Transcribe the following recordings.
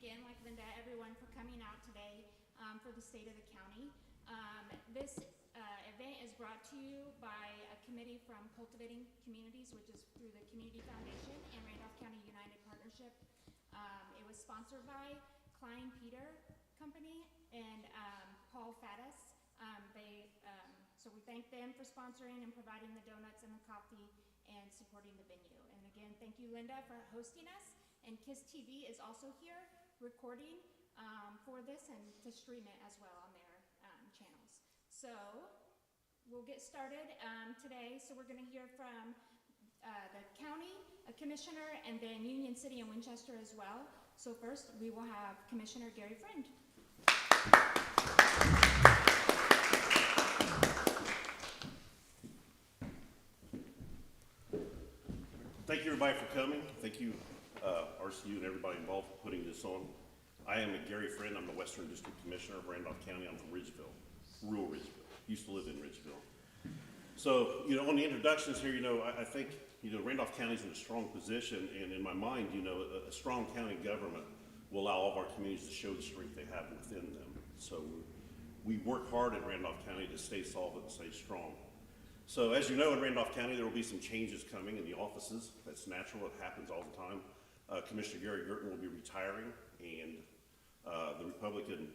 again, like Linda, everyone for coming out today for the state of the county. This event is brought to you by a committee from Cultivating Communities, which is through the Community Foundation and Randolph County United Partnership. It was sponsored by Klein Peter Company and Paul K.I.S.S. So we thank them for sponsoring and providing the donuts and the coffee and supporting the venue. And again, thank you, Linda, for hosting us. And K.I.S.S TV is also here recording for this and to stream it as well on their channels. So we'll get started today. So we're going to hear from the county, a commissioner, and then Union City and Winchester as well. So first, we will have Commissioner Gary Friend. Thank you, everybody, for coming. Thank you, RCU and everybody involved for putting this on. I am Gary Friend. I'm the Western District Commissioner of Randolph County. I'm from Ridgeville, rural Ridgeville. Used to live in Ridgeville. So, on the introductions here, I think, Randolph County's in a strong position, and in my mind, a strong county government will allow all of our communities to show the strength they have within them. So we work hard at Randolph County to stay solvent and stay strong. So as you know, in Randolph County, there will be some changes coming in the offices. That's natural. It happens all the time. Commissioner Gary Gerton will be retiring, and the Republican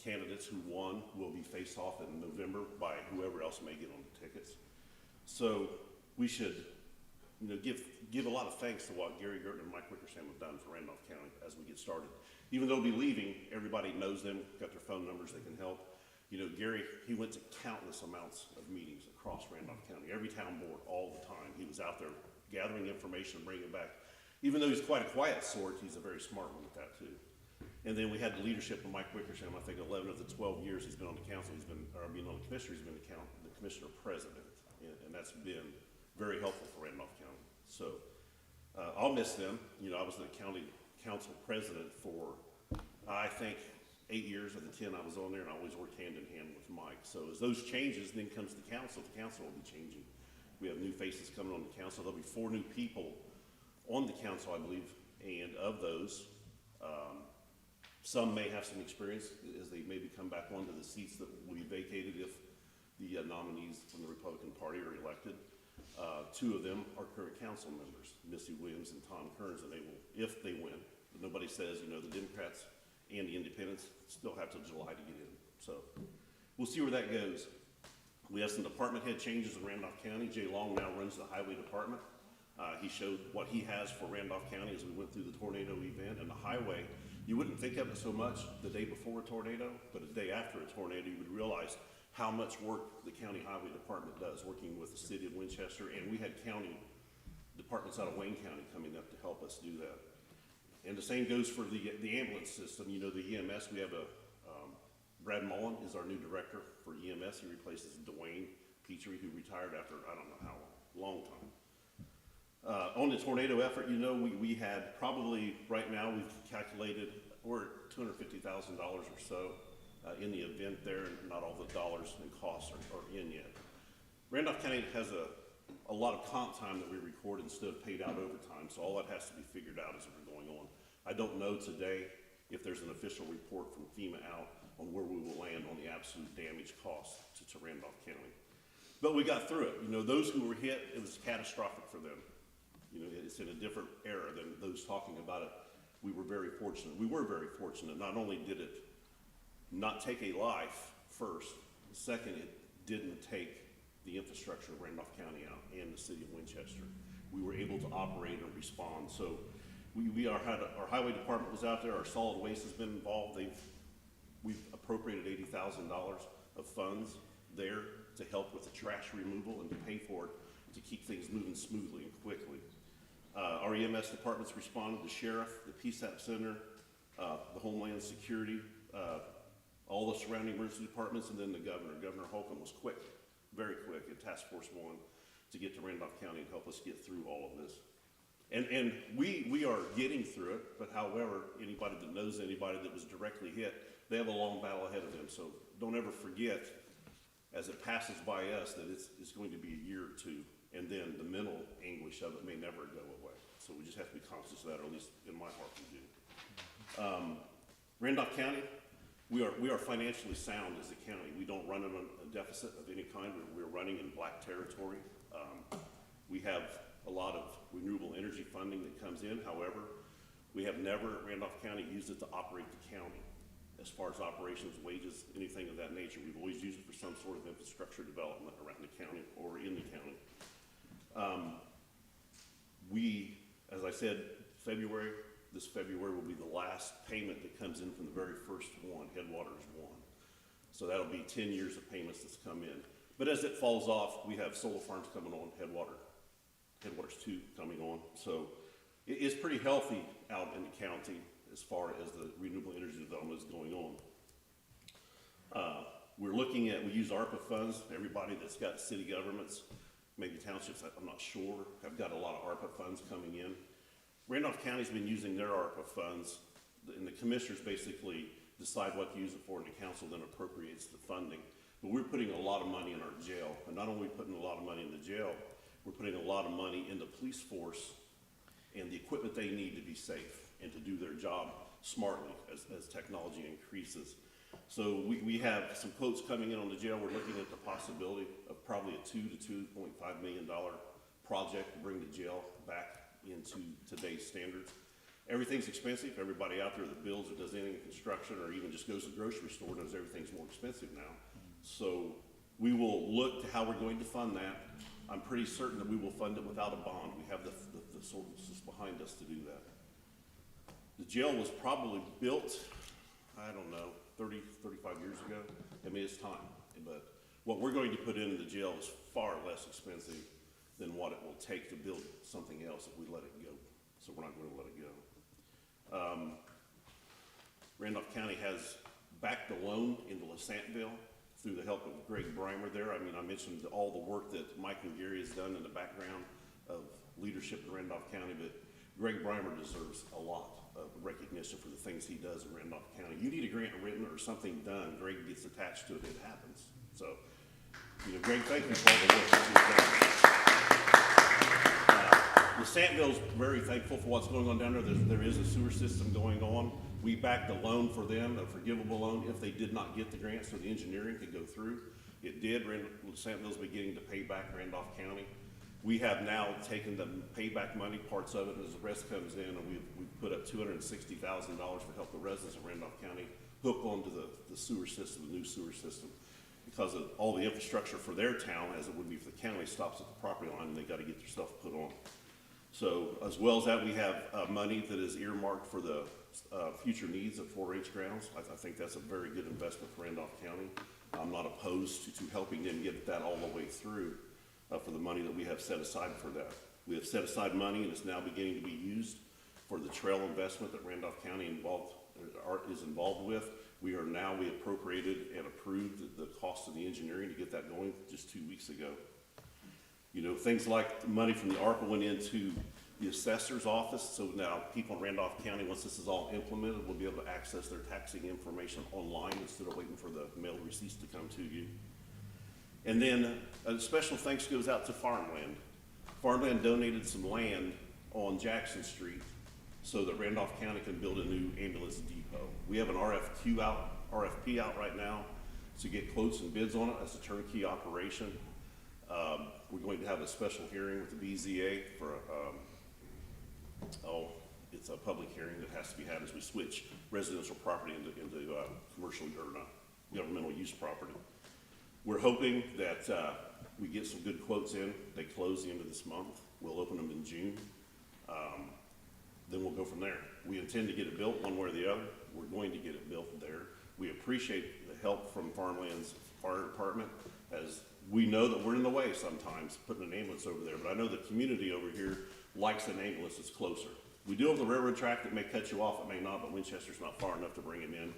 candidates who won will be faced off in November by whoever else may get on the tickets. So we should, give a lot of thanks to what Gary Gerton and Mike Wickersham have done for Randolph County as we get started. Even though they'll be leaving, everybody knows them, got their phone numbers, they can help. Gary, he went to countless amounts of meetings across Randolph County, every town board, all the time. He was out there gathering information and bringing it back. Even though he's quite a quiet sort, he's a very smart one with that too. And then we had the leadership of Mike Wickersham. I think 11 of the 12 years he's been on the council, being on the commissioner, he's been the commissioner president. And that's been very helpful for Randolph County. So I'll miss them. I was the county council president for, I think, 8 years of the 10 I was on there, and I always worked hand in hand with Mike. So as those changes, then comes the council will be changing. We have new faces coming on the council. There'll be 4 new people on the council, I believe, and of those, some may have some experience as they maybe come back onto the seats that will be vacated if the nominees from the Republican Party are elected. 2 of them are current council members, Missy Williams and Tom Kearns, and they will, if they win. But nobody says, the Democrats and the independents still have till July to get in. So we'll see where that goes. We have some department head changes in Randolph County. Jay Long now runs the highway department. He showed what he has for Randolph County as we went through the tornado event. And the highway, you wouldn't think of it so much the day before a tornado, but a day after a tornado, you would realize how much work the county highway department does, working with the city of Winchester. And we had county departments out of Wayne County coming up to help us do that. And the same goes for the ambulance system. The EMS, we have Brad Mullen is our new director for EMS. He replaces Dwayne Petrie, who retired after, I don't know how long time. On the tornado effort, we had probably, right now, we've calculated, we're at $250,000 or so in the event there, and not all the dollars and costs are in yet. Randolph County has a lot of comp time that we record instead of paid out overtime, so all that has to be figured out as we're going on. I don't know today if there's an official report from FEMA out on where we will land on the absolute damage costs to Randolph County. But we got through it. Those who were hit, it was catastrophic for them. It's in a different era than those talking about it. We were very fortunate. Not only did it not take a life first, second, it didn't take the infrastructure of Randolph County out and the city of Winchester. We were able to operate and respond. So our highway department was out there. Our solid waste has been involved. We've appropriated $80,000 of funds there to help with the trash removal and to pay for it to keep things moving smoothly and quickly. Our EMS departments responded, the sheriff, the PSAP center, the Homeland Security, all the surrounding emergency departments, and then the governor. Governor Holcomb was quick, very quick at Task Force 1 to get to Randolph County and help us get through all of this. And we are getting through it, but however, anybody that knows anybody that was directly hit, they have a long battle ahead of them. So don't ever forget, as it passes by us, that it's going to be a year or two, and then the mental anguish of it may never go away. So we just have to be conscious of that, or at least in my heart we do. Randolph County, we are financially sound as a county. We don't run on a deficit of any kind. We're running in black territory. We have a lot of renewable energy funding that comes in. However, we have never, Randolph County, used it to operate the county. As far as operations, wages, anything of that nature, we've always used it for some sort of infrastructure development around the county or in the county. We, as I said, this February will be the last payment that comes in from the very first one, Headwaters 1. So that'll be 10 years of payments that's come in. But as it falls off, we have solar farms coming on, Headwaters 2 coming on. So it's pretty healthy out in the county as far as the renewable energy development is going on. We use ARPA funds. Everybody that's got city governments, maybe townships, I'm not sure, have got a lot of ARPA funds coming in. Randolph County's been using their ARPA funds, and the commissioners basically decide what to use it for, and the council then appropriates the funding. But we're putting a lot of money in our jail, and not only putting a lot of money in the jail, we're putting a lot of money in the police force and the equipment they need to be safe and to do their job smartly as technology increases. So we have some quotes coming in on the jail. We're looking at the possibility of probably a $2 to $2.5 million project to bring the jail back into today's standards. Everything's expensive. Everybody out there that builds or does anything in construction or even just goes to the grocery store knows everything's more expensive now. So we will look to how we're going to fund that. I'm pretty certain that we will fund it without a bond. We have the sources behind us to do that. The jail was probably built, I don't know, 30, 35 years ago. I mean, it's time. But what we're going to put into the jail is far less expensive than what it will take to build something else if we let it go. So we're not going to let it go. Randolph County has backed a loan into LaSantville through the help of Greg Breimer there. I mean, I mentioned all the work that Mike and Gary has done in the background of leadership in Randolph County, but Greg Breimer deserves a lot of recognition for the things he does in Randolph County. You need a grant written or something done, Greg gets attached to it, it happens. So, Greg, thank you for all the work that you've done. LaSantville's very thankful for what's going on down there. There is a sewer system going on. We backed a loan for them, a forgivable loan, if they did not get the grant, so the engineering could go through. It did. LaSantville's beginning to pay back Randolph County. We have now taken the payback money, parts of it, and as the rest comes in, and we've put up $260,000 to help the residents of Randolph County hook onto the sewer system, the new sewer system, because of all the infrastructure for their town, as it would be for the county, stops at the property line, and they got to get their stuff put on. So as well as that, we have money that is earmarked for the future needs of 4-H grounds. I think that's a very good investment for Randolph County. I'm not opposed to helping them get that all the way through for the money that we have set aside for that. We have set aside money, and it's now beginning to be used for the trail investment that Randolph County is involved with. We appropriated and approved the cost of the engineering to get that going just 2 weeks ago. Things like the money from the ARPA went into the assessor's office, so now people in Randolph County, once this is all implemented, will be able to access their taxing information online instead of waiting for the mail receipts to come to you. And then a special thanks goes out to Farmland. Farmland donated some land on Jackson Street so that Randolph County can build a new ambulance depot. We have an RFP out right now to get quotes and bids on it as a turnkey operation. We're going to have a special hearing with the BZA for it's a public hearing that has to be had as we switch residential property into commercial or governmental use property. We're hoping that we get some good quotes in. They close the end of this month. We'll open them in June. Then we'll go from there. We intend to get it built one way or the other. We're going to get it built there. We appreciate the help from Farmland's fire department, as we know that we're in the way sometimes putting an ambulance over there, but I know the community over here likes an ambulance that's closer. We do have the railroad track that may cut you off, it may not, but Winchester's not far enough to bring it in,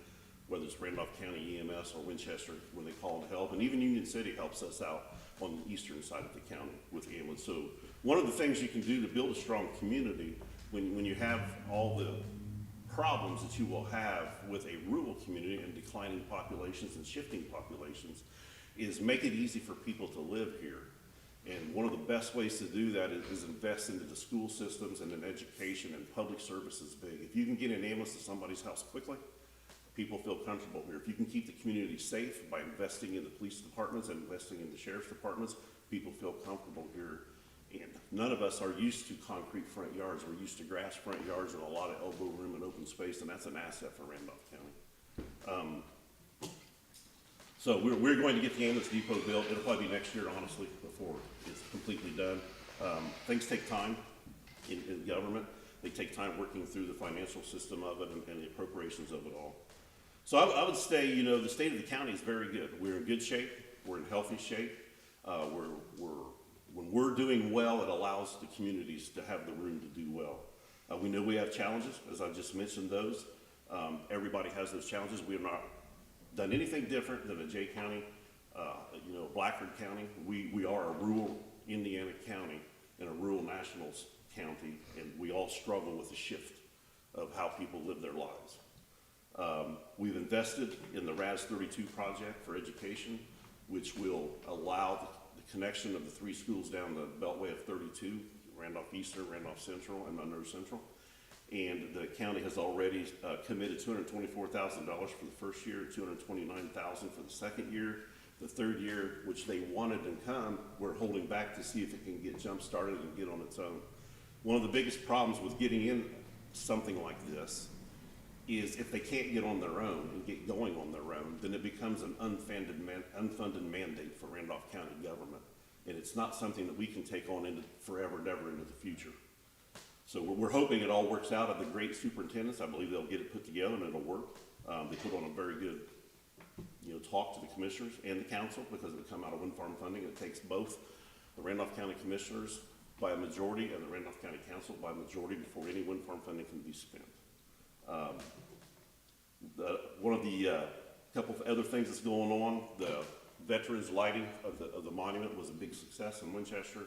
whether it's Randolph County EMS or Winchester when they call to help. And even Union City helps us out on the eastern side of the county with the ambulance. So one of the things you can do to build a strong community when you have all the problems that you will have with a rural community and declining populations and shifting populations is make it easy for people to live here. And one of the best ways to do that is invest into the school systems and in education, and public service is big. If you can get an ambulance to somebody's house quickly, people feel comfortable here. If you can keep the community safe by investing in the police departments and investing in the sheriff's departments, people feel comfortable here. And none of us are used to concrete front yards. We're used to grass front yards and a lot of elbow room and open space, and that's an asset for Randolph County. So we're going to get the ambulance depot built. It'll probably be next year, honestly, before it's completely done. Things take time in government. They take time working through the financial system of it and the appropriations of it all. So I would say, you know, the state of the county is very good. We're in good shape. We're in healthy shape. When we're doing well, it allows the communities to have the room to do well. We know we have challenges, as I just mentioned those. Everybody has those challenges. We have not done anything different than a Jay County, you know, Blackford County. We are a rural Indiana county and a rural Nationals county, and we all struggle with the shift of how people live their lives. We've invested in the RAS 32 project for education, which will allow the connection of the 3 schools down the Beltway of 32, Randolph Eastern, Randolph Central, and Monroe Central. And the county has already committed $224,000 for the first year, $229,000 for the second year. The third year, which they wanted to come, we're holding back to see if it can get jump started and get on its own. One of the biggest problems with getting in something like this is if they can't get on their own and get going on their own, then it becomes an unfunded mandate for Randolph County government. And it's not something that we can take on into forever and ever into the future. So we're hoping it all works out at the great superintendents. I believe they'll get it put together and it'll work. They put on a very good, you know, talk to the commissioners and the council, because it would come out of wind farm funding. It takes both the Randolph County commissioners by a majority and the Randolph County Council by a majority before any wind farm funding can be spent. One of the couple of other things that's going on, the veterans lighting of the monument was a big success in Winchester.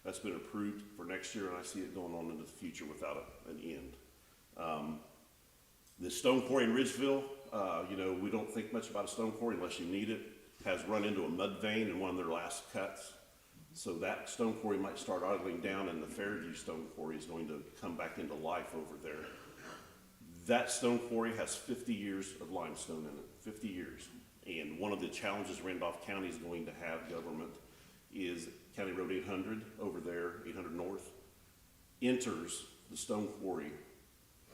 That's been approved for next year, and I see it going on into the future without an end. The stone quarry in Ridgeville, you know, we don't think much about a stone quarry unless you need it. Has run into a mud vein in one of their last cuts. So that stone quarry might start idling down, and the Fairview stone quarry is going to come back into life over there. That stone quarry has 50 years of limestone in it, 50 years. And one of the challenges Randolph County is going to have, government, is County Road 800 over there, 800 North, enters the stone quarry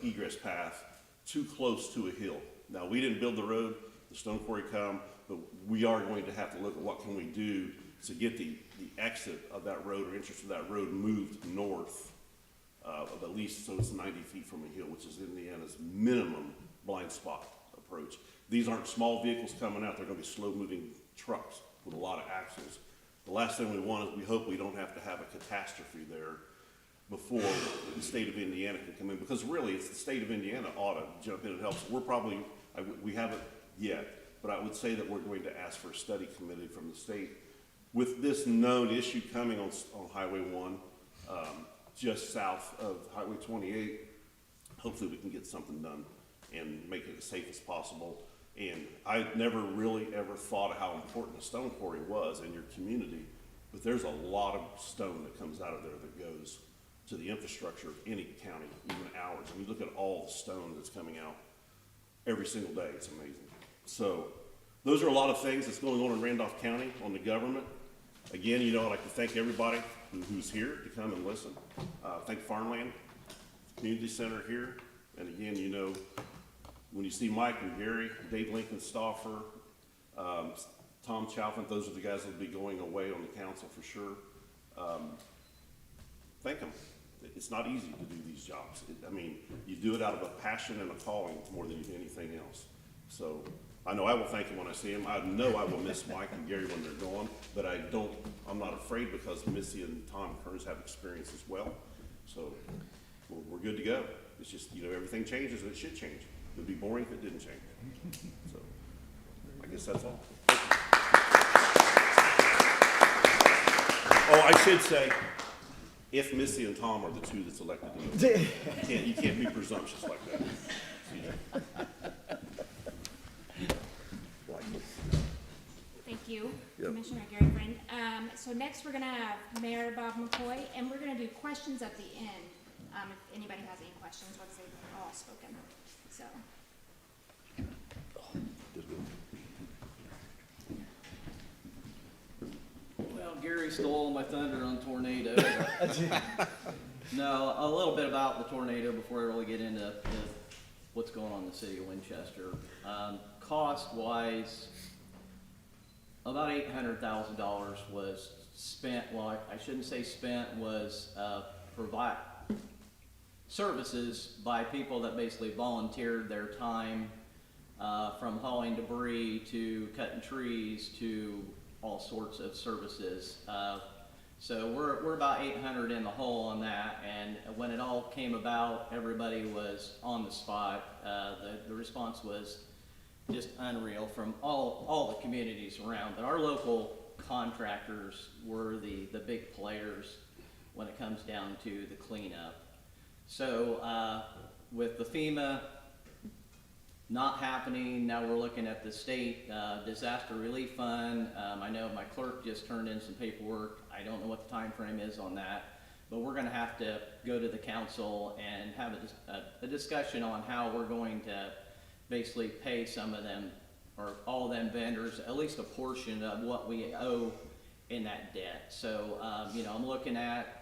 egress path too close to a hill. Now, we didn't build the road, the stone quarry come, but we are going to have to look at what can we do to get the exit of that road or entrance to that road moved north of at least so it's 90 feet from a hill, which is Indiana's minimum blind spot approach. These aren't small vehicles coming out, they're gonna be slow moving trucks with a lot of axles. The last thing we want is we hope we don't have to have a catastrophe there before the state of Indiana can come in, because really it's the state of Indiana ought to jump in and help. So we're probably, we haven't yet, but I would say that we're going to ask for a study committee from the state with this known issue coming on Highway 1, just south of Highway 28. Hopefully we can get something done and make it as safe as possible. And I never really ever thought of how important a stone quarry was in your community, but there's a lot of stone that comes out of there that goes to the infrastructure of any county, even ours. I mean, look at all the stone that's coming out every single day. It's amazing. So those are a lot of things that's going on in Randolph County on the government. Again, you know, I'd like to thank everybody who's here to come and listen. Thank Farmland Community Center here. And again, you know, when you see Mike and Gary, Dave Lincoln Stauffer, Tom Chalfant, those are the guys that'll be going away on the council for sure. Thank them. It's not easy to do these jobs. I mean, you do it out of a passion and a calling more than you do anything else. So I know I will thank them when I see them. I know I will miss Mike and Gary when they're gone, but I'm not afraid, because Missy and Tom Kearns have experience as well. So we're good to go. It's just, you know, everything changes and it should change. It would be boring if it didn't change. So I guess that's all. Oh, I should say, if Missy and Tom are the two that's elected to go, you can't be presumptuous like that. Thank you, Yep. Commissioner Gary Friend. So next we're gonna have Mayor Bob McCoy, and we're gonna do questions at the end. If anybody has any questions, once they've all spoken, so. Well, Gary stole my thunder on tornado. No, a little bit about the tornado before I really get into what's going on in the city of Winchester. Cost-wise, about $800,000 was spent, well, I shouldn't say spent, was provide services by people that basically volunteered their time, from hauling debris to cutting trees to all sorts of services. So we're about 800 in the hole on that, and when it all came about, everybody was on the spot. The response was just unreal from all the communities around, but our local contractors were the big players when it comes down to the cleanup. So with the FEMA not happening, now we're looking at the state disaster relief fund. I know my clerk just turned in some paperwork. I don't know what the time frame is on that, but we're gonna have to go to the council and have a discussion on how we're going to basically pay some of them, or all of them vendors, at least a portion of what we owe in that debt. So, you know, I'm looking at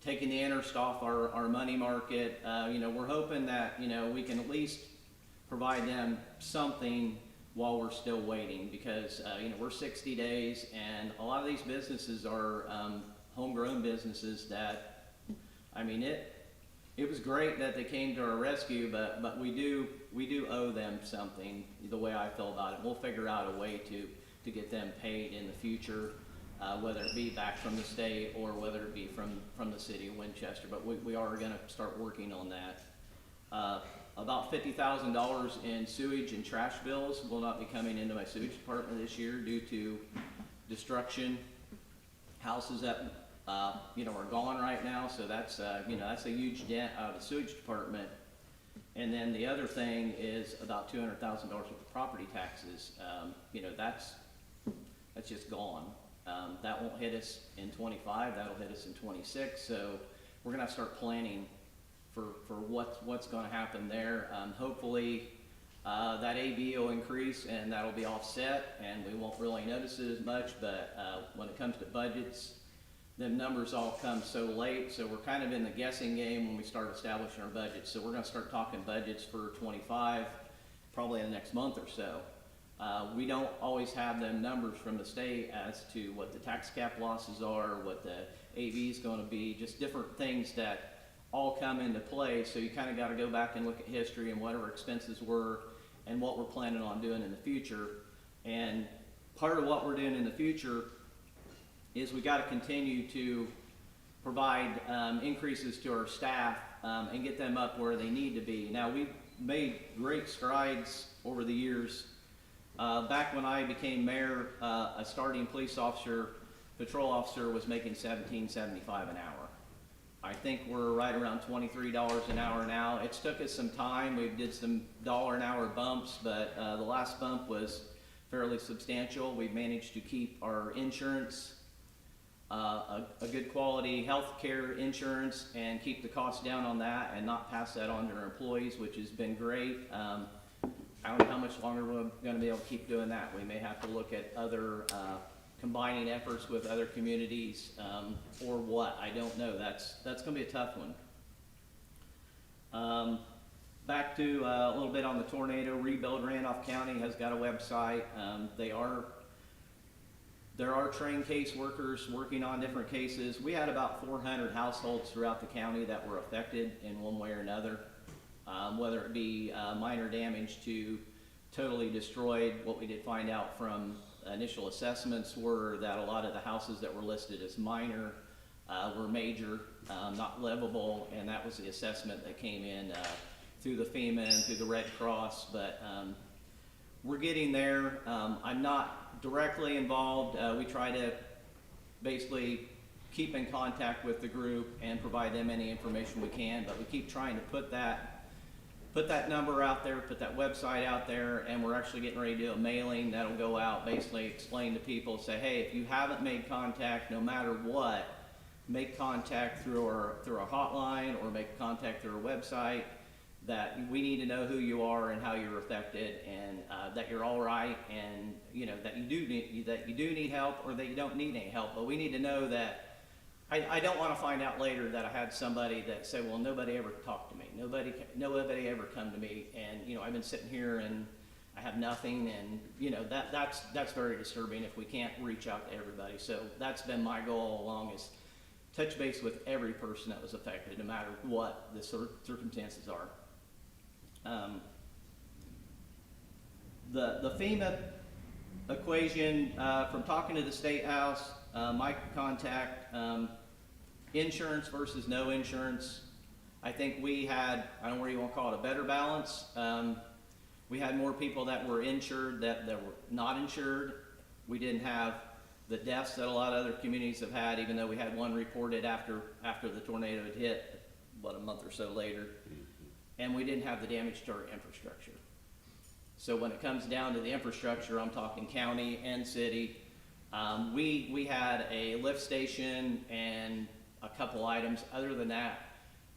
taking the interest off our money market. You know, we're hoping that, you know, we can at least provide them something while we're still waiting, because, you know, we're 60 days, and a lot of these businesses are homegrown businesses that, I mean, it was great that they came to our rescue, but we do owe them something, the way I feel about it. We'll figure out a way to get them paid in the future, whether it be back from the state or whether it be from the city of Winchester, but we are gonna start working on that. About $50,000 in sewage and trash bills will not be coming into my sewage department this year due to destruction. Houses that, you know, are gone right now, so that's, you know, that's a huge dent out of the sewage department. And then the other thing is about $200,000 worth of property taxes. You know, that's just gone. That won't hit us in 25, that'll hit us in 26, so we're gonna have to start planning for what's gonna happen there. Hopefully, that AB will increase and that'll be offset, and we won't really notice it as much, but when it comes to budgets, them numbers all come so late, so we're kind of in the guessing game when we start establishing our budgets. So we're gonna start talking budgets for 25, probably in the next month or so. We don't always have them numbers from the state as to what the tax cap losses are, what the AV is gonna be, just different things that all come into play. So you kinda gotta go back and look at history and what our expenses were and what we're planning on doing in the future. And part of what we're doing in the future is we gotta continue to provide increases to our staff and get them up where they need to be. Now, we've made great strides over the years. Back when I became mayor, a starting police officer, patrol officer was making $17.75 an hour. I think we're right around $23 an hour now. It's took us some time. We did some dollar an hour bumps, but the last bump was fairly substantial. We've managed to keep our insurance, a good quality health care insurance, and keep the cost down on that and not pass that on to our employees, which has been great. I don't know how much longer we're gonna be able to keep doing that. We may have to look at other combining efforts with other communities, or what, I don't know. That's gonna be a tough one. Back to a little bit on the tornado. Rebuild Randolph County has got a website. There are trained caseworkers working on different cases. We had about 400 households throughout the county that were affected in one way or another, whether it be minor damage to totally destroyed. What we did find out from initial assessments were that a lot of the houses that were listed as minor were major, not livable, and that was the assessment that came in through the FEMA and through the Red Cross. But we're getting there. I'm not directly involved. We try to basically keep in contact with the group and provide them any information we can, but we keep trying to put that put that number out there, put that website out there, and we're actually getting ready to do a mailing that'll go out, basically explain to people, say, hey, if you haven't made contact, no matter what, make contact through our hotline or make contact through our website, that we need to know who you are and how you're affected, and that you're all right, and that you do need help, or that you don't need any help. But we need to know that. I don't want to find out later that I had somebody that said, well, nobody ever talked to me, nobody ever come to me, and I've been sitting here and I have nothing, and that's very disturbing if we can't reach out to everybody. So that's been my goal all along, is touch base with every person that was affected, no matter what the circumstances are. The FEMA equation, from talking to the State House, my contact, insurance versus no insurance, I think we had, I don't know what you want to call it, a better balance. We had more people that were insured that were not insured. We didn't have the deaths that a lot of other communities have had, even though we had one reported after the tornado had hit, about a month or so later. And we didn't have the damage to our infrastructure. So when it comes down to the infrastructure, I'm talking county and city. We had a lift station and a couple items other than that.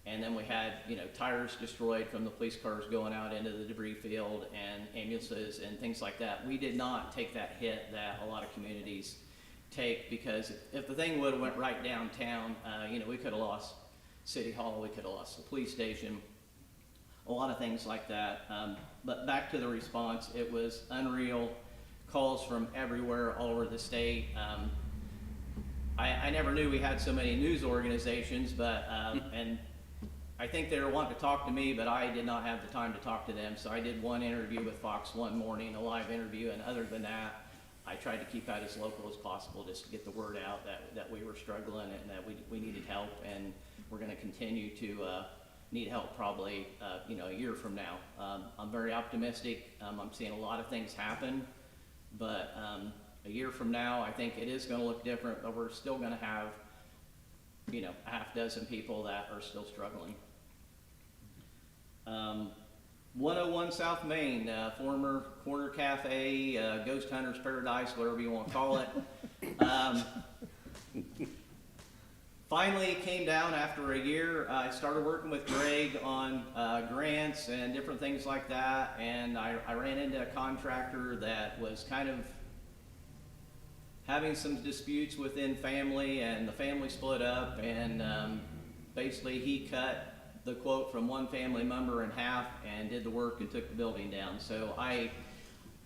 And then we had, tires destroyed from the police cars going out into the debris field, and ambulances and things like that. We did not take that hit that a lot of communities take, because if the thing would have went right downtown, we could have lost City Hall, we could have lost the police station, a lot of things like that. But back to the response, it was unreal. Calls from everywhere, all over the state. I never knew we had so many news organizations, but and I think they were wanting to talk to me, but I did not have the time to talk to them. So I did one interview with Fox one morning, a live interview, and other than that, I tried to keep that as local as possible, just to get the word out that we were struggling and that we needed help, and we're going to continue to need help probably a year from now. I'm very optimistic. I'm seeing a lot of things happen, but a year from now, I think it is going to look different, but we're still going to have a half dozen people that are still struggling. 101 South Main, former Corner Cafe, Ghost Hunter's Paradise, whatever you want to call it. Finally came down after a year. I started working with Greg on grants and different things like that, and I ran into a contractor that was kind of having some disputes within family, and the family split up, and basically he cut the quote from one family member in half and did the work and took the building down. So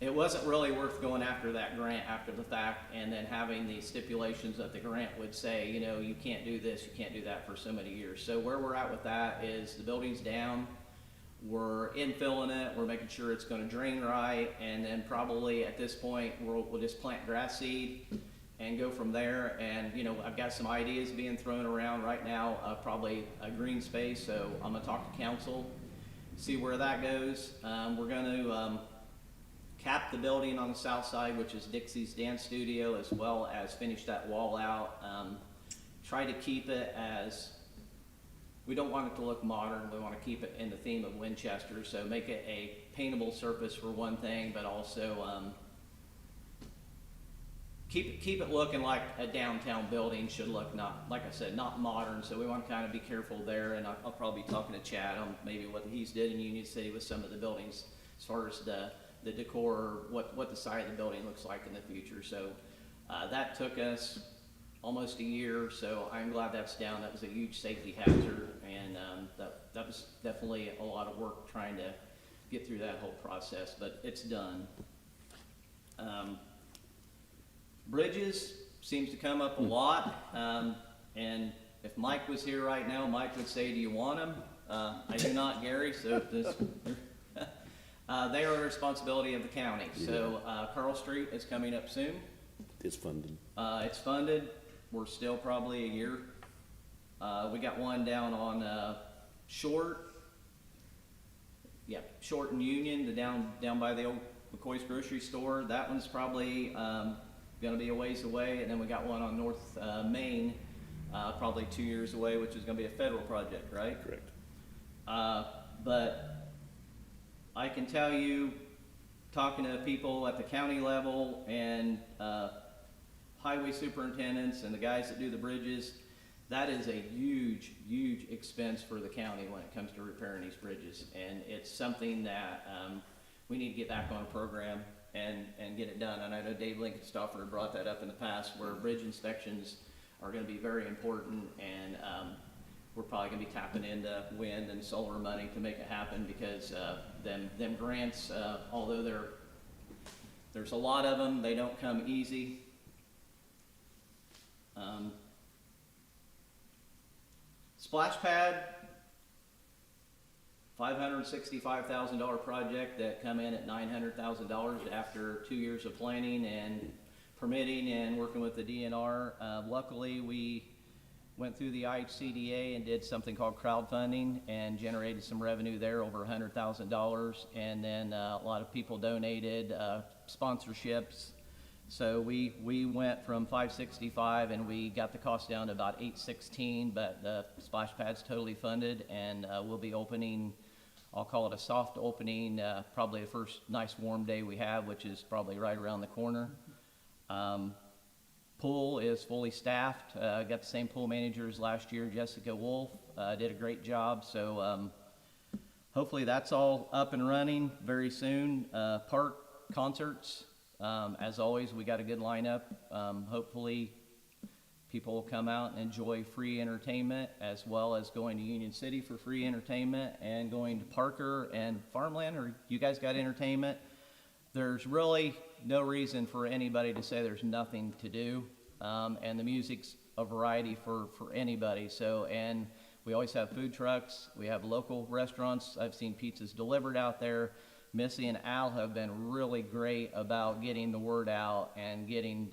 it wasn't really worth going after that grant after the fact, and then having the stipulations that the grant would say, you can't do this, you can't do that for so many years. So where we're at with that is the building's down, we're infilling it, we're making sure it's going to drain right, and then probably at this point we'll just plant grass seed and go from there. And I've got some ideas being thrown around right now, probably a green space, so I'm going to talk to council, see where that goes. We're going to cap the building on the south side, which is Dixie's Dance Studio, as well as finish that wall out. Try to keep it as, we don't want it to look modern, we want to keep it in the theme of Winchester, so make it a paintable surface for one thing, but also keep it looking like a downtown building should look, not, like I said, not modern. So we want to kind of be careful there, and I'll probably be talking to Chad on maybe what he's did in Union City with some of the buildings as far as the decor, or what the side of the building looks like in the future. So that took us almost a year, so I'm glad that's down. That was a huge safety hazard, and that was definitely a lot of work trying to get through that whole process, but it's done. Bridges seems to come up a lot, and if Mike was here right now, Mike would say, do you want them? I do not, Gary, so this, they are a responsibility of the county. So Carl Street is coming up soon. It's funded. It's funded. We're still probably a year. We got one down on Short and Union, down by the old McCoy's grocery store. That one's probably going to be a ways away. And then we got one on North Main, probably 2 years away, which is going to be a federal project, right? Correct. But I can tell you, talking to people at the county level and highway superintendents and the guys that do the bridges, that is a huge, huge expense for the county when it comes to repairing these bridges. And it's something that we need to get back on a program and get it done. And I know Dave Linkenstoffer brought that up in the past, where bridge inspections are going to be very important, and we're probably going to be tapping into wind and solar money to make it happen, because them grants, although there's a lot of them, they don't come easy. Splash pad, $565,000 project that come in at $900,000 after 2 years of planning and permitting and working with the DNR. Luckily, we went through the IHCDA and did something called crowdfunding and generated some revenue there, over $100,000. And then a lot of people donated sponsorships. So we went from 565 and we got the cost down to about 816, but the splash pad's totally funded, and we'll be opening, I'll call it a soft opening, probably the first nice warm day we have, which is probably right around the corner. Pool is fully staffed. Got the same pool manager as last year, Jessica Wolf, did a great job. So hopefully that's all up and running very soon. Park concerts, as always, we got a good lineup. Hopefully people will come out and enjoy free entertainment, as well as going to Union City for free entertainment and going to Parker and Farmland. Or you guys got entertainment? There's really no reason for anybody to say there's nothing to do, and the music's a variety for anybody. So, and we always have food trucks. We have local restaurants. I've seen pizzas delivered out there. Missy and Al have been really great about getting the word out and getting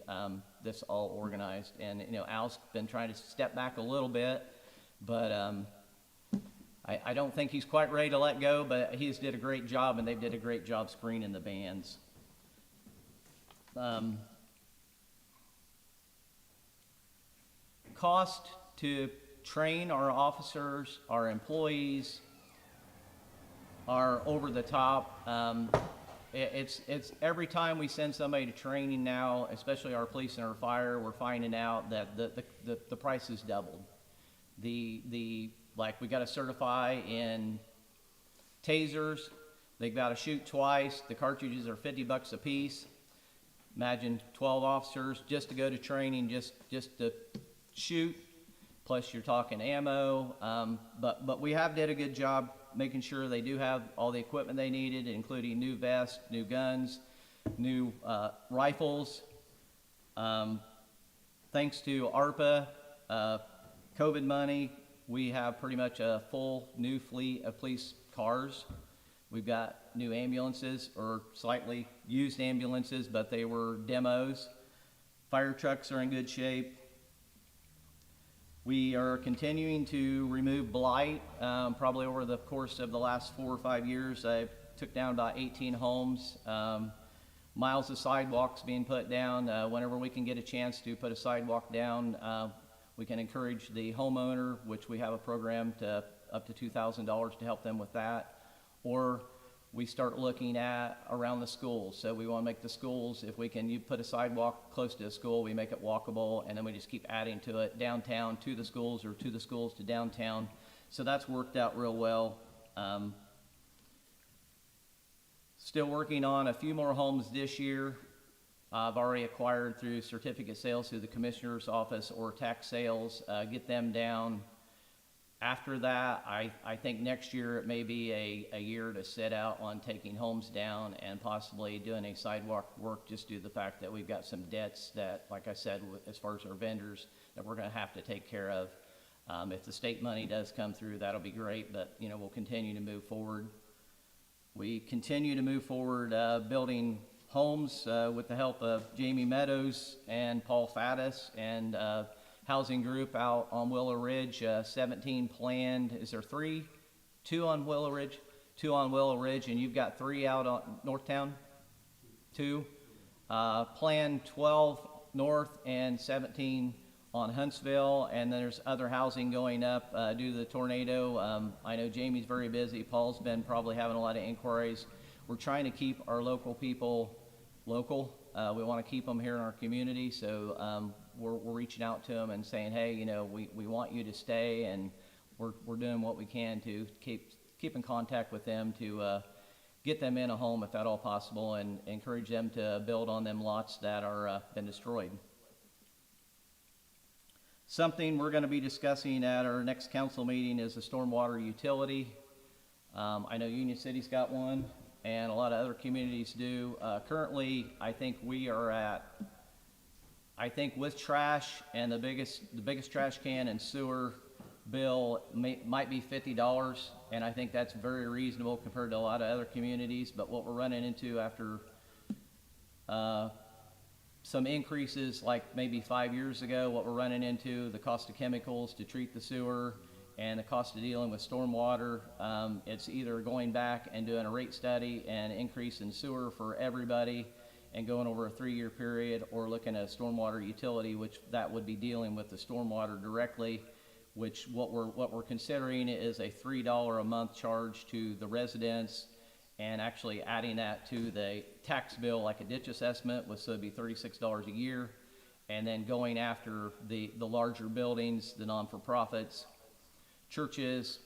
this all organized. And you know, Al's been trying to step back a little bit, but I don't think he's quite ready to let go, but he's did a great job, and they've did a great job screening the bands. Cost to train our officers, our employees, are over the top. It's every time we send somebody to training now, especially our police and our fire, we're finding out that the price is doubled. Like, we got to certify in tasers. They've got to shoot twice. The cartridges are $50 a piece. Imagine 12 officers just to go to training, just to shoot. Plus you're talking ammo. But we have did a good job making sure they do have all the equipment they needed, including new vests, new guns, new rifles. Thanks to ARPA, COVID money, we have pretty much a full new fleet of police cars. We've got new ambulances, or slightly used ambulances, but they were demos. Fire trucks are in good shape. We are continuing to remove blight. Probably over the course of the last 4 or 5 years, I took down about 18 homes. Miles of sidewalks being put down. Whenever we can get a chance to put a sidewalk down, we can encourage the homeowner, which we have a program to up to $2,000 to help them with that. Or we start looking at around the schools. So we want to make the schools, if we can, you put a sidewalk close to a school, we make it walkable, and then we just keep adding to it, downtown to the schools, or to the schools to downtown. So that's worked out real well. Still working on a few more homes this year. I've already acquired through certificate sales through the commissioner's office or tax sales, get them down. After that, I think next year it may be a year to set out on taking homes down and possibly doing a sidewalk work, just due to the fact that we've got some debts that, like I said, as far as our vendors, that we're going to have to take care of. If the state money does come through, that'll be great, but you know, we'll continue to move forward. We continue to move forward building homes with the help of Jamie Meadows and Paul Faddis and housing group out on Willow Ridge. 17 planned. Is there 3? 2 on Willow Ridge? 2 on Willow Ridge, and you've got 3 out on Northtown? 2. Planned 12 north and 17 on Huntsville, and then there's other housing going up due to the tornado. I know Jamie's very busy. Paul's been probably having a lot of inquiries. We're trying to keep our local people local. We want to keep them here in our community, so we're reaching out to them and saying, hey, you know, we want you to stay, and we're doing what we can to keep in contact with them to get them in a home if at all possible, and encourage them to build on them lots that are been destroyed. Something we're going to be discussing at our next council meeting is the stormwater utility. I know Union City's got one, and a lot of other communities do. Currently, I think we are at, with trash and the biggest trash can and sewer bill might be $50, and I think that's very reasonable compared to a lot of other communities. But what we're running into after some increases like maybe 5 years ago, what we're running into, the cost of chemicals to treat the sewer and the cost of dealing with stormwater, it's either going back and doing a rate study and increase in sewer for everybody and going over a 3-year period, or looking at a stormwater utility, which that would be dealing with the stormwater directly, which what we're considering is a $3 a month charge to the residents, and actually adding that to the tax bill like a ditch assessment, so it'd be $36 a year, and then going after the larger buildings, the non-for-profits, churches,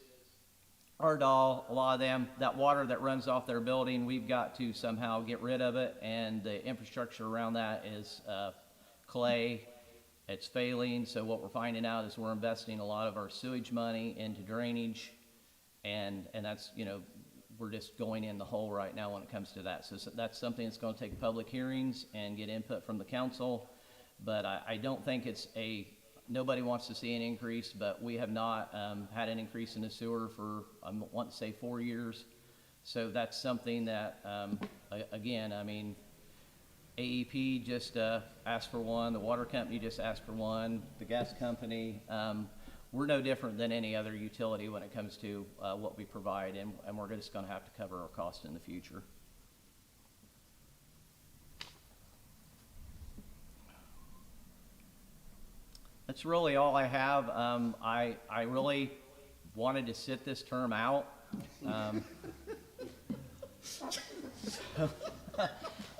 Ardall, a lot of them, that water that runs off their building, we've got to somehow get rid of it, and the infrastructure around that is clay. It's failing, so what we're finding out is we're investing a lot of our sewage money into drainage, and that's, you know, we're just going in the hole right now when it comes to that. So that's something that's going to take public hearings and get input from the council. But I don't think nobody wants to see an increase, but we have not had an increase in the sewer for, I want to say 4 years. So that's something that, again, I mean, AEP just asked for one, the water company just asked for one, the gas company. We're no different than any other utility when it comes to what we provide, and we're just going to have to cover our costs in the future. That's really all I have. I really wanted to sit this term out.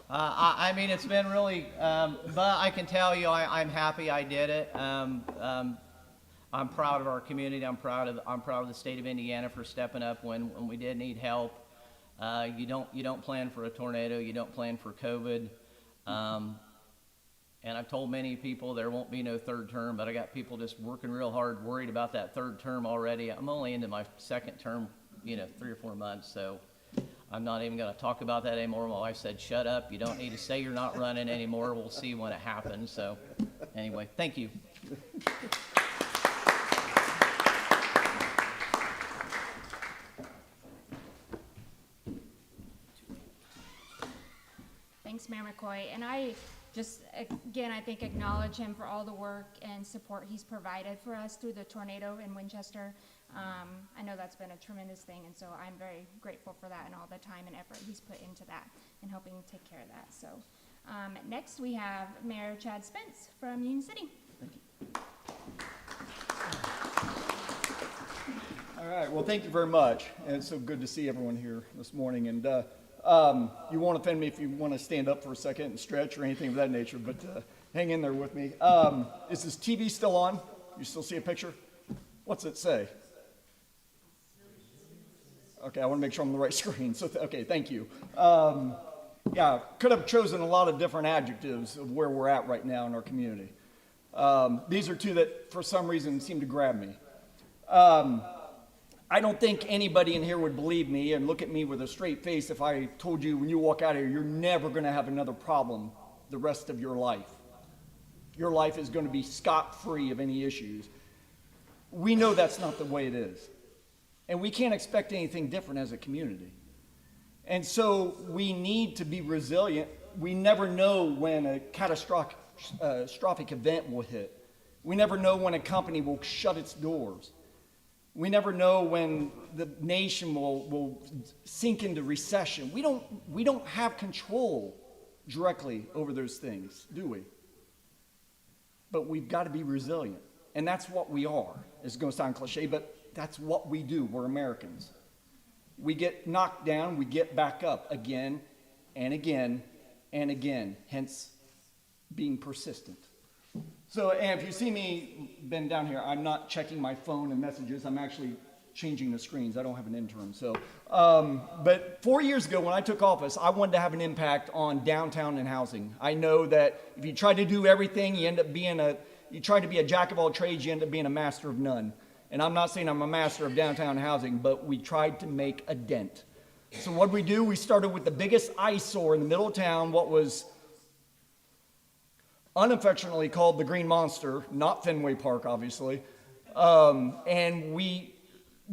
I mean, it's been really, but I can tell you I'm happy I did it. I'm proud of our community. I'm proud of the state of Indiana for stepping up when we did need help. You don't plan for a tornado. You don't plan for COVID. And I've told many people there won't be no third term, but I got people just working real hard, worried about that third term already. I'm only into my second term, 3 or 4 months, so I'm not even going to talk about that anymore. My wife said, shut up. You don't need to say you're not running anymore. We'll see when it happens. So anyway, thank you. Thanks, Mayor McCoy. And I just, again, I think acknowledge him for all the work and support he's provided for us through the tornado in Winchester. I know that's been a tremendous thing, and so I'm very grateful for that and all the time and effort he's put into that and helping take care of that. So next we have Mayor Chad Spence from Union City. Thank you. All right, well, thank you very much. And it's so good to see everyone here this morning. And you won't offend me if you want to stand up for a second and stretch or anything of that nature, but hang in there with me. Is this TV still on? You still see a picture? What's it say? Okay, I want to make sure I'm on the right screen. So, okay, thank you. Yeah, could have chosen a lot of different adjectives of where we're at right now in our community. These are two that, for some reason, seem to grab me. I don't think anybody in here would believe me and look at me with a straight face if I told you when you walk out of here, you're never going to have another problem the rest of your life. Your life is going to be scot-free of any issues. We know that's not the way it is. And we can't expect anything different as a community. And so we need to be resilient. We never know when a catastrophic event will hit. We never know when a company will shut its doors. We never know when the nation will sink into recession. We don't have control directly over those things, do we? but we've got to be resilient. And that's what we are. It's going to sound cliche, but that's what we do. We're Americans. We get knocked down, we get back up again and again and again, hence being persistent. So, and if you see me bend down here, I'm not checking my phone and messages. I'm actually changing the screens. I don't have an intern. So, but 4 years ago when I took office, I wanted to have an impact on downtown and housing. I know that if you try to do everything, you end up being you try to be a jack of all trades, you end up being a master of none. And I'm not saying I'm a master of downtown housing, but we tried to make a dent. So what did we do? We started with the biggest eyesore in the middle of town, what was unaffectionately called the Green Monster, not Fenway Park, obviously. And we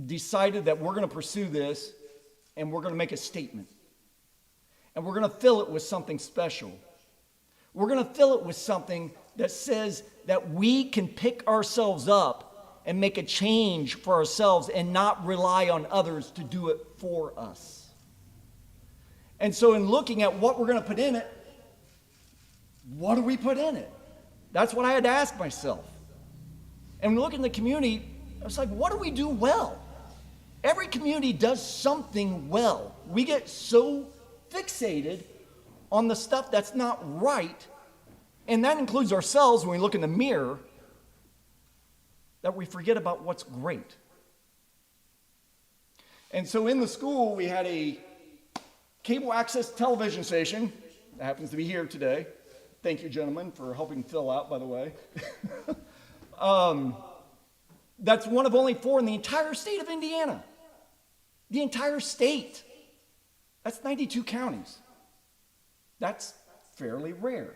decided that we're going to pursue this, and we're going to make a statement. And we're going to fill it with something special. We're going to fill it with something that says that we can pick ourselves up and make a change for ourselves and not rely on others to do it for us. And so in looking at what we're going to put in it, what do we put in it? That's what I had to ask myself. And looking at the community, I was like, what do we do well? Every community does something well. We get so fixated on the stuff that's not right, and that includes ourselves when we look in the mirror, that we forget about what's great. And so in the school, we had a cable access television station that happens to be here today. Thank you, gentlemen, for helping fill out, by the way. That's one of only 4 in the entire state of Indiana. The entire state. That's 92 counties. That's fairly rare.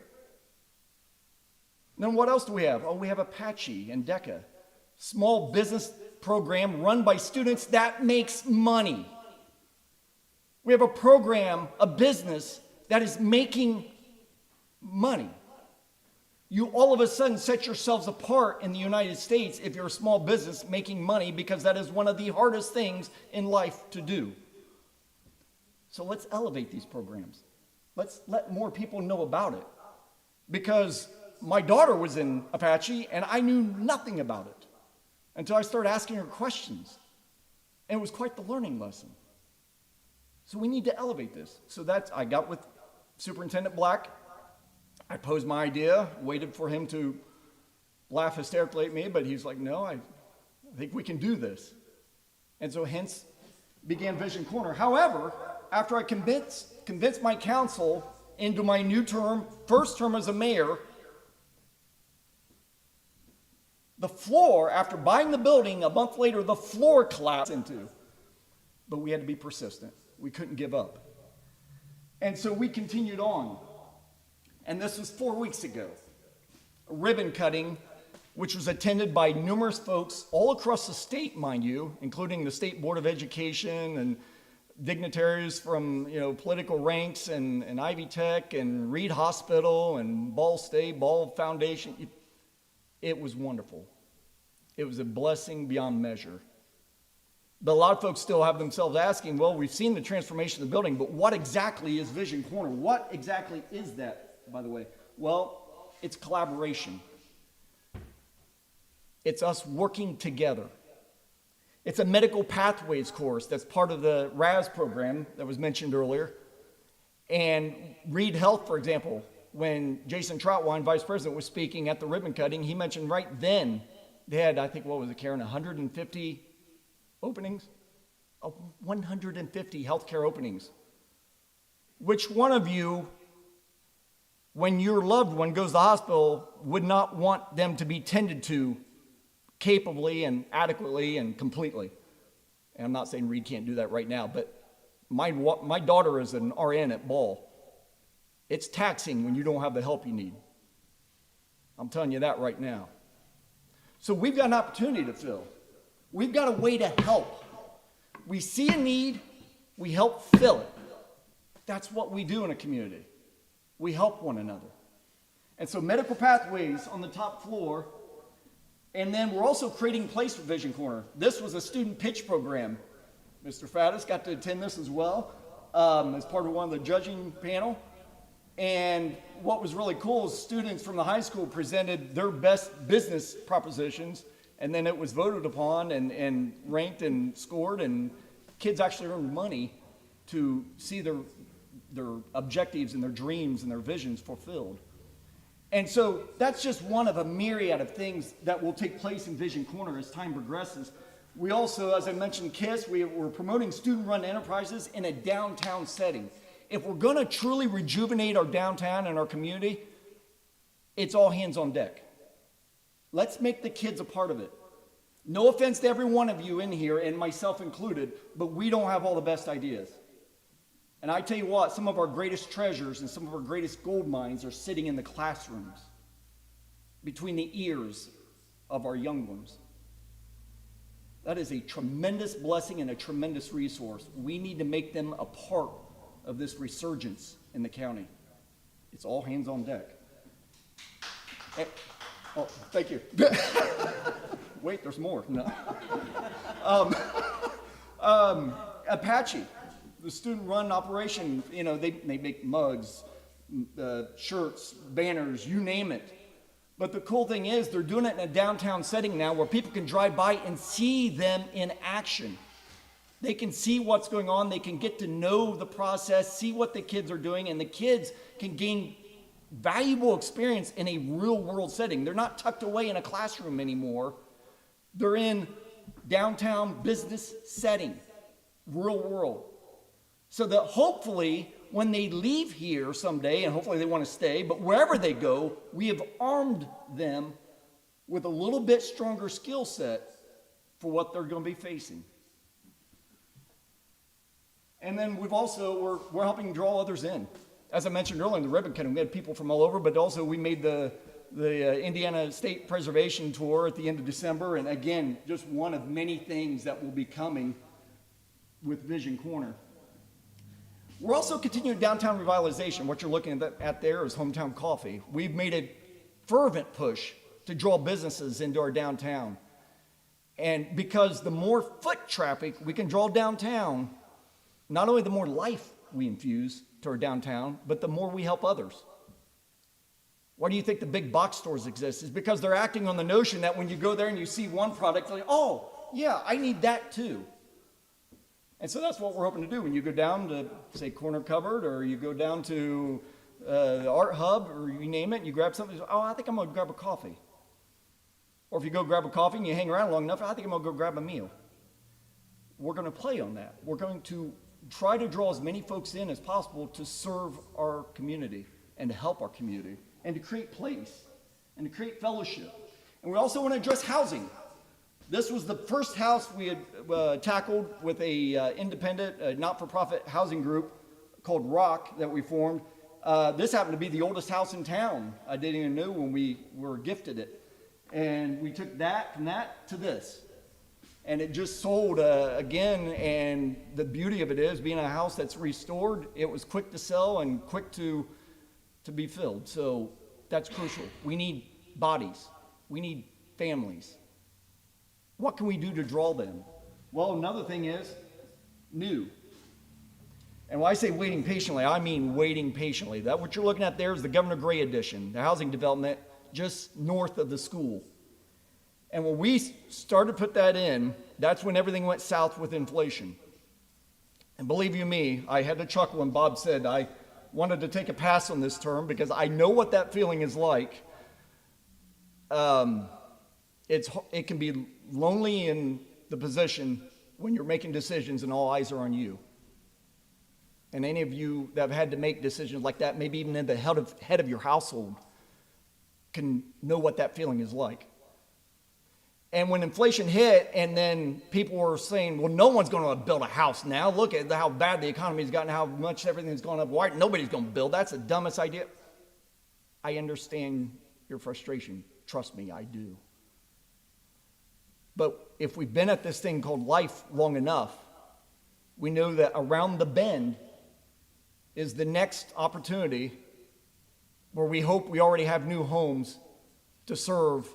Then what else do we have? Oh, we have Apache and DECA. Small business program run by students that makes money. We have a program, a business that is making money. You all of a sudden set yourselves apart in the United States if you're a small business making money, because that is one of the hardest things in life to do. So let's elevate these programs. Let's let more people know about it. Because my daughter was in Apache and I knew nothing about it until I started asking her questions. And it was quite the learning lesson. So we need to elevate this. So I got with Superintendent Black. I posed my idea, waited for him to laugh hysterically at me, but he's like, no, I think we can do this. And so hence began Vision Corner. However, after I convinced my council into my new term, first term as a mayor, the floor, after buying the building, a month later, the floor collapsed into. But we had to be persistent. We couldn't give up. And so we continued on. And this was 4 weeks ago. A ribbon cutting, which was attended by numerous folks all across the state, mind you, including the State Board of Education and dignitaries from political ranks and Ivy Tech and Reed Hospital and Ball State, Ball Foundation. It was wonderful. It was a blessing beyond measure. But a lot of folks still have themselves asking, well, we've seen the transformation of the building, but what exactly is Vision Corner? What exactly is that, by the way? Well, it's collaboration. It's us working together. It's a medical pathways course that's part of the RAS program that was mentioned earlier. And Reed Health, for example, when Jason Troutwine, Vice President, was speaking at the ribbon cutting, he mentioned right then they had, I think, what was it, Karen, 150 openings? 150 healthcare openings. Which one of you, when your loved one goes to the hospital, would not want them to be tended to capably and adequately and completely? And I'm not saying Reed can't do that right now, but my daughter is an RN at Ball. It's taxing when you don't have the help you need. I'm telling you that right now. So we've got an opportunity to fill. We've got a way to help. We see a need, we help fill it. That's what we do in a community. We help one another. And so medical pathways on the top floor. And then we're also creating a place for Vision Corner. This was a student pitch program. Mr. Faddis got to attend this as well as part of one of the judging panel. And what was really cool is students from the high school presented their best business propositions, and then it was voted upon and ranked and scored, and kids actually earned money to see their objectives and their dreams and their visions fulfilled. And so that's just one of a myriad of things that will take place in Vision Corner as time progresses. We also, as I mentioned, K.I.S.S, we're promoting student-run enterprises in a downtown setting. If we're going to truly rejuvenate our downtown and our community, it's all hands on deck. Let's make the kids a part of it. No offense to every one of you in here, and myself included, but we don't have all the best ideas. And I tell you what, some of our greatest treasures and some of our greatest gold mines are sitting in the classrooms, between the ears of our young ones. That is a tremendous blessing and a tremendous resource. We need to make them a part of this resurgence in the county. It's all hands on deck. Oh, thank you. Wait, there's more. No. Apache, the student-run operation, they make mugs, shirts, banners, you name it. But the cool thing is they're doing it in a downtown setting now where people can drive by and see them in action. They can see what's going on. They can get to know the process, see what the kids are doing, and the kids can gain valuable experience in a real-world setting. They're not tucked away in a classroom anymore. They're in downtown business setting, real world. So that hopefully when they leave here someday, and hopefully they want to stay, but wherever they go, we have armed them with a little bit stronger skill set for what they're going to be facing. And then we're helping draw others in. As I mentioned earlier in the ribbon cutting, we had people from all over, but also we made the Indiana State Preservation Tour at the end of December, and again, just one of many things that will be coming with Vision Corner. We're also continuing downtown revitalization. What you're looking at there is Hometown Coffee. We've made a fervent push to draw businesses into our downtown. And because the more foot traffic we can draw downtown, not only the more life we infuse to our downtown, but the more we help others. Why do you think the big box stores exist? It's because they're acting on the notion that when you go there and you see one product, like, oh, yeah, I need that too. And so that's what we're hoping to do. When you go down to, say, Corner Cupboard, or you go down to the Art Hub, or you name it, and you grab something, oh, I think I'm going to grab a coffee. Or if you go grab a coffee and you hang around long enough, I think I'm going to go grab a meal. We're going to play on that. We're going to try to draw as many folks in as possible to serve our community and to help our community and to create place and to create fellowship. And we also want to address housing. This was the first house we had tackled with a independent, not-for-profit housing group called Rock that we formed. This happened to be the oldest house in town. I didn't even know when we were gifted it. And we took that from that to this. And it just sold again, and the beauty of it is, being a house that's restored, it was quick to sell and quick to be filled. So that's crucial. We need bodies. We need families. What can we do to draw them? Well, another thing is new. And when I say waiting patiently, I mean waiting patiently. That what you're looking at there is the Governor Gray addition, the housing development just north of the school. And when we started to put that in, that's when everything went south with inflation. And believe you me, I had to chuckle when Bob said I wanted to take a pass on this term because I know what that feeling is like. It can be lonely in the position when you're making decisions and all eyes are on you. And any of you that have had to make decisions like that, maybe even in the head of your household, can know what that feeling is like. And when inflation hit and then people were saying, well, no one's going to build a house now. Look at how bad the economy's gotten, how much everything's gone up. Why? Nobody's going to build. That's the dumbest idea. I understand your frustration. Trust me, I do. But if we've been at this thing called life long enough, we know that around the bend is the next opportunity where we hope we already have new homes to serve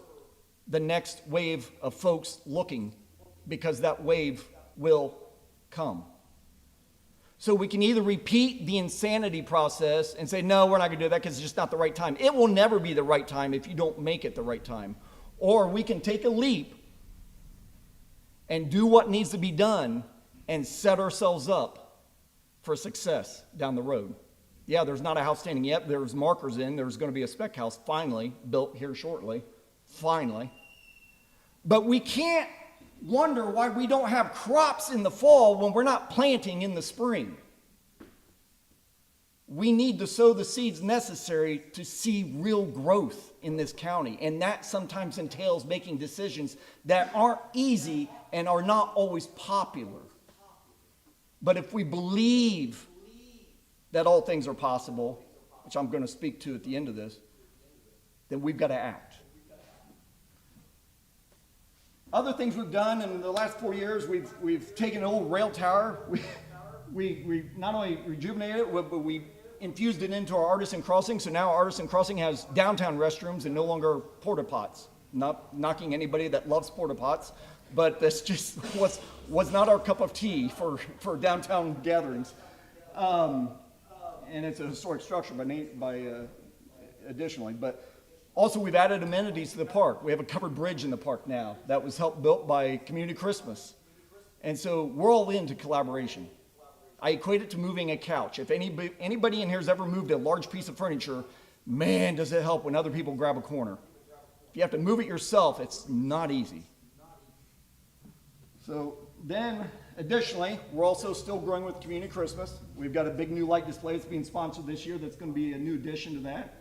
the next wave of folks looking, because that wave will come. So we can either repeat the insanity process and say, no, we're not going to do that because it's just not the right time. It will never be the right time if you don't make it the right time. Or we can take a leap and do what needs to be done and set ourselves up for success down the road. Yeah, there's not a house standing yet. There's markers in. There's going to be a spec house finally built here shortly. Finally. But we can't wonder why we don't have crops in the fall when we're not planting in the spring. We need to sow the seeds necessary to see real growth in this county. And that sometimes entails making decisions that aren't easy and are not always popular. But if we believe that all things are possible, which I'm going to speak to at the end of this, then we've got to act. Other things we've done in the last 4 years, we've taken an old rail tower. We not only rejuvenated it, but we infused it into our Artisan Crossing. So now Artisan Crossing has downtown restrooms and no longer porta pots. Not knocking anybody that loves porta pots, but that's just was not our cup of tea for downtown gatherings. And it's a historic structure additionally, but. Also, we've added amenities to the park. We have a covered bridge in the park now that was built by Community Christmas. And so we're all into collaboration. I equate it to moving a couch. If anybody in here has ever moved a large piece of furniture, man, does it help when other people grab a corner. If you have to move it yourself, it's not easy. So then, additionally, we're also still growing with Community Christmas. We've got a big new light display that's being sponsored this year that's going to be a new addition to that.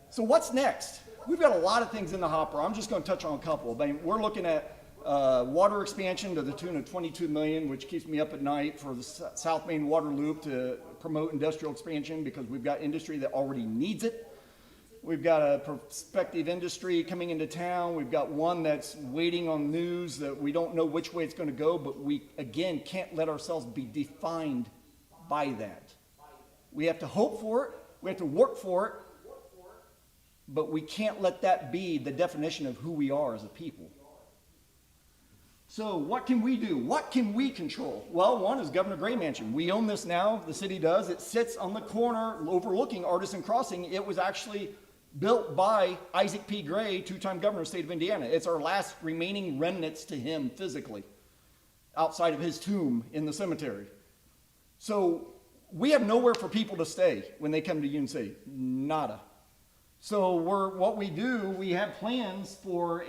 So what's next? We've got a lot of things in the hopper. I'm just going to touch on a couple. We're looking at water expansion to the tune of $22 million, which keeps me up at night, for the South Main Water Loop to promote industrial expansion because we've got industry that already needs it. We've got a prospective industry coming into town. We've got one that's waiting on news that we don't know which way it's going to go, but we, again, can't let ourselves be defined by that. We have to hope for it. We have to work for it. But we can't let that be the definition of who we are as a people. So what can we do? What can we control? Well, one is Governor Gray Mansion. We own this now. The city does. It sits on the corner overlooking Artisan Crossing. It was actually built by Isaac P. Gray, two-time governor of the state of Indiana. It's our last remaining remnants to him physically, outside of his tomb in the cemetery. So we have nowhere for people to stay when they come to Union City. Nada. So what we do, we have plans for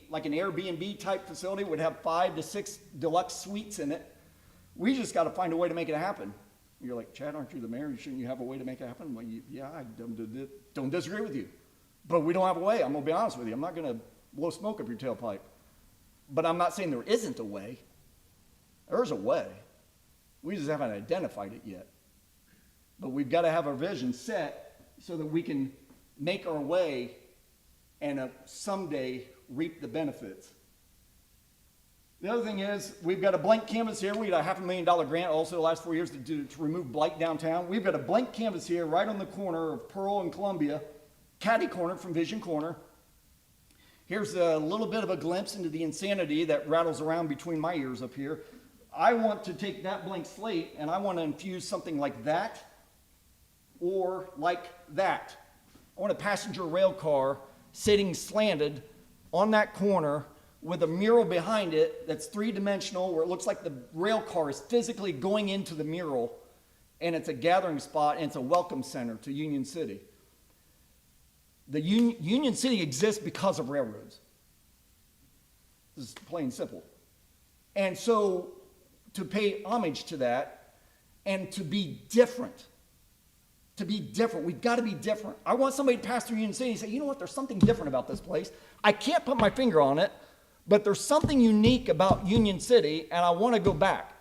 like an Airbnb type facility. Would have 5 to 6 deluxe suites in it. We just got to find a way to make it happen. You're like, Chad, aren't you the mayor? Shouldn't you have a way to make it happen? Well, yeah, I don't disagree with you. But we don't have a way. I'm going to be honest with you. I'm not going to blow smoke up your tailpipe. But I'm not saying there isn't a way. There's a way. We just haven't identified it yet. But we've got to have our vision set so that we can make our way and someday reap the benefits. The other thing is, we've got a blank canvas here. We got a $500,000 grant also the last 4 years to remove blight downtown. We've got a blank canvas here right on the corner of Pearl and Columbia, catty corner from Vision Corner. Here's a little bit of a glimpse into the insanity that rattles around between my ears up here. I want to take that blank slate and I want to infuse something like that or like that. I want a passenger rail car sitting slanted on that corner with a mural behind it that's three-dimensional where it looks like the rail car is physically going into the mural, and it's a gathering spot and it's a welcome center to Union City. The Union City exists because of railroads. This is plain and simple. And so to pay homage to that and to be different, we've got to be different. I want somebody to pass through Union City and say, you know what, there's something different about this place. I can't put my finger on it, but there's something unique about Union City, and I want to go back.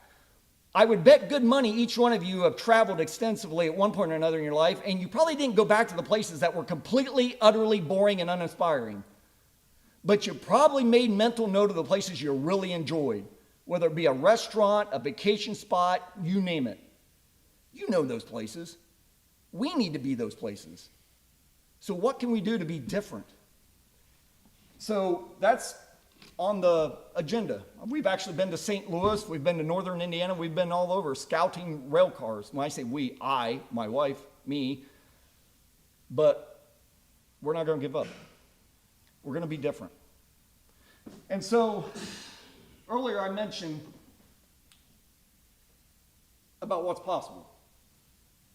I would bet good money each one of you have traveled extensively at one point or another in your life, and you probably didn't go back to the places that were completely, utterly boring and uninspiring. But you probably made mental note of the places you really enjoyed, whether it be a restaurant, a vacation spot, you name it. You know those places. We need to be those places. So what can we do to be different? So that's on the agenda. We've actually been to St. Louis, we've been to northern Indiana, we've been all over scouting rail cars. When I say we, I, my wife, me, but we're not going to give up. We're going to be different. And so, earlier I mentioned about what's possible.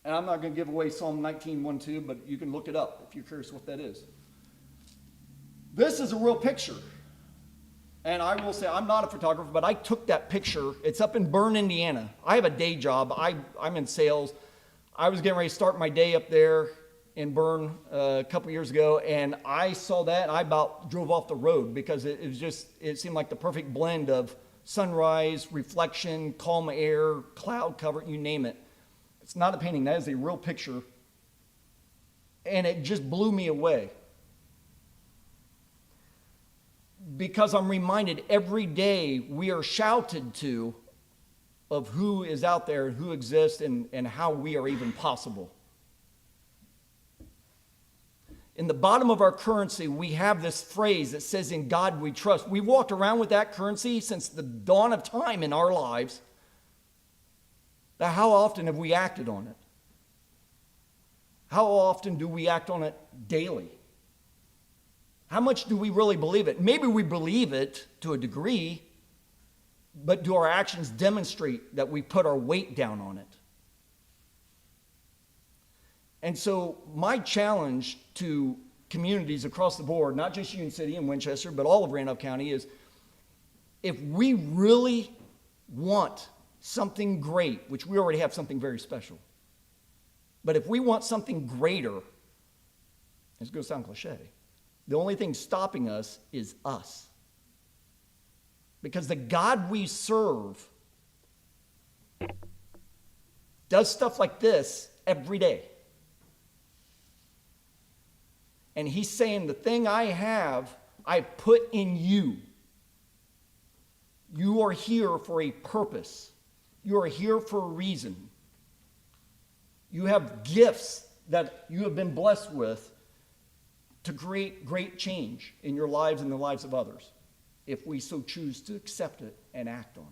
And I'm not going to give away Psalm 19:1-2, but you can look it up if you're curious what that is. This is a real picture. And I will say, I'm not a photographer, but I took that picture. It's up in Bern, Indiana. I have a day job. I'm in sales. I was getting ready to start my day up there in Bern a couple years ago, and I saw that, and I about drove off the road because it seemed like the perfect blend of sunrise, reflection, calm air, cloud cover, you name it. It's not a painting. That is a real picture. And it just blew me away. Because I'm reminded every day we are shouted to of who is out there, who exists, and how we are even possible. In the bottom of our currency, we have this phrase that says, "In God we trust." We walked around with that currency since the dawn of time in our lives. But how often have we acted on it? How often do we act on it daily? How much do we really believe it? Maybe we believe it to a degree, but do our actions demonstrate that we put our weight down on it? And so my challenge to communities across the board, not just Union City and Winchester, but all of Randolph County, is if we really want something great, which we already have something very special, but if we want something greater, it's going to sound cliche, the only thing stopping us is us. Because the God we serve does stuff like this every day. And he's saying, the thing I have, I put in you. You are here for a purpose. You are here for a reason. You have gifts that you have been blessed with to create great change in your lives and the lives of others, if we so choose to accept it and act on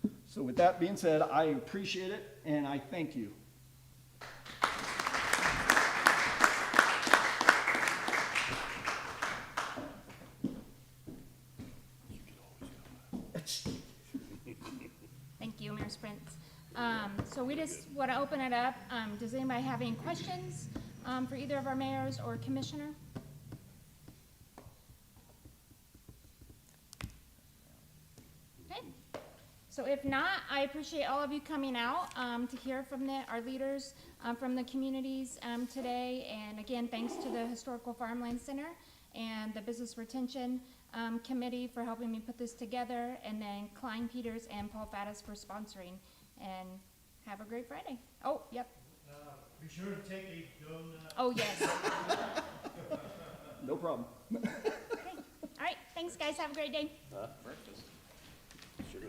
it. So with that being said, I appreciate it and I thank you. Thank you, Mayor Sprintz. So we just want to open it up. Does anybody have any questions for either of our mayors or commissioner? Okay. So if not, I appreciate all of you coming out to hear from our leaders from the communities today. And again, thanks to the Historical Farmland Center and the Business Retention Committee for helping me put this together, and then Klein Peters and Paul Faddis for sponsoring. And have a great Friday. Oh, yep. Be sure to take a donut. Oh, yes. No problem. Okay. All right. Thanks, guys. Have a great day. Breakfast. Sugar.